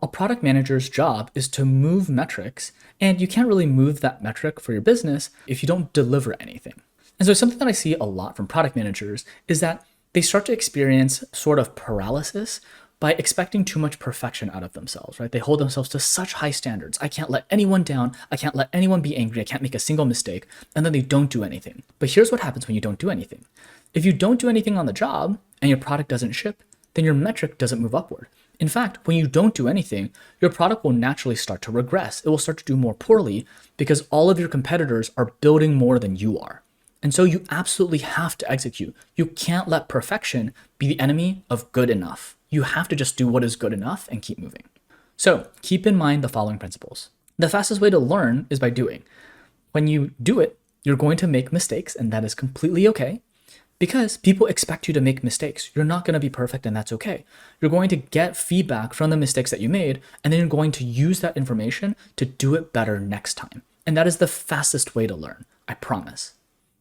A product manager's job is to move metrics, and you can't really move that metric for your business if you don't deliver anything. And so something that I see a lot from product managers is that they start to experience sort of paralysis by expecting too much perfection out of themselves, right? They hold themselves to such high standards. I can't let anyone down. I can't let anyone be angry. I can't make a single mistake. And then they don't do anything. But here's what happens when you don't do anything. If you don't do anything on the job and your product doesn't ship, then your metric doesn't move upward. In fact, when you don't do anything, your product will naturally start to regress. It will start to do more poorly because all of your competitors are building more than you are. And so you absolutely have to execute. You can't let perfection be the enemy of good enough. You have to just do what is good enough and keep moving. So keep in mind the following principles. The fastest way to learn is by doing. When you do it, you're going to make mistakes, and that is completely okay. Because people expect you to make mistakes. You're not going to be perfect, and that's okay. You're going to get feedback from the mistakes that you made, and then you're going to use that information to do it better next time. And that is the fastest way to learn, I promise.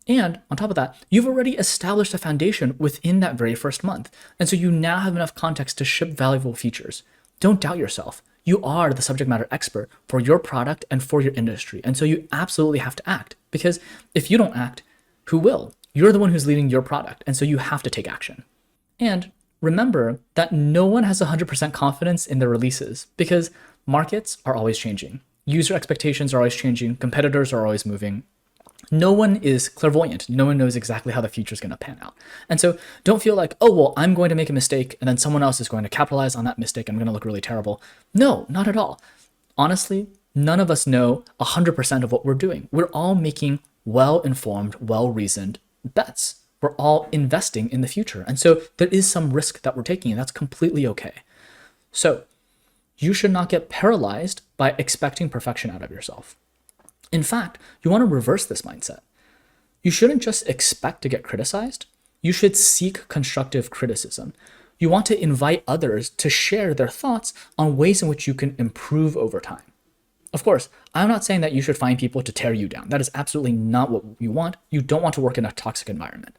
And on top of that, you've already established a foundation within that very first month. And so you now have enough context to ship valuable features. Don't doubt yourself. You are the subject matter expert for your product and for your industry. And so you absolutely have to act, because if you don't act, who will? You're the one who's leading your product, and so you have to take action. And remember that no one has 100% confidence in their releases, because markets are always changing. User expectations are always changing. Competitors are always moving. No one is clairvoyant. No one knows exactly how the future is going to pan out. And so don't feel like, oh, well, I'm going to make a mistake and then someone else is going to capitalize on that mistake and I'm going to look really terrible. No, not at all. Honestly, none of us know 100% of what we're doing. We're all making well-informed, well-reasoned bets. We're all investing in the future. And so there is some risk that we're taking, and that's completely okay. So you should not get paralyzed by expecting perfection out of yourself. In fact, you want to reverse this mindset. You shouldn't just expect to get criticized. You should seek constructive criticism. You want to invite others to share their thoughts on ways in which you can improve over time. Of course, I'm not saying that you should find people to tear you down. That is absolutely not what you want. You don't want to work in a toxic environment.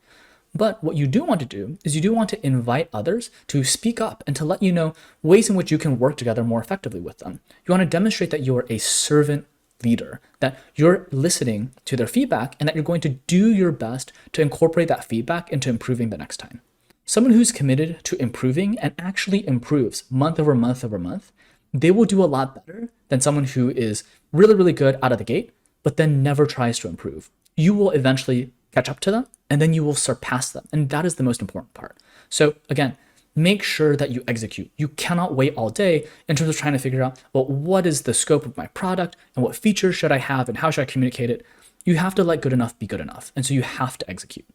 But what you do want to do is you do want to invite others to speak up and to let you know ways in which you can work together more effectively with them. You want to demonstrate that you are a servant leader, that you're listening to their feedback and that you're going to do your best to incorporate that feedback into improving the next time. Someone who's committed to improving and actually improves month over month over month, they will do a lot better than someone who is really, really good out of the gate, but then never tries to improve. You will eventually catch up to them and then you will surpass them. And that is the most important part. So again, make sure that you execute. You cannot wait all day in terms of trying to figure out, well, what is the scope of my product and what features should I have and how should I communicate it? You have to let good enough be good enough. And so you have to execute.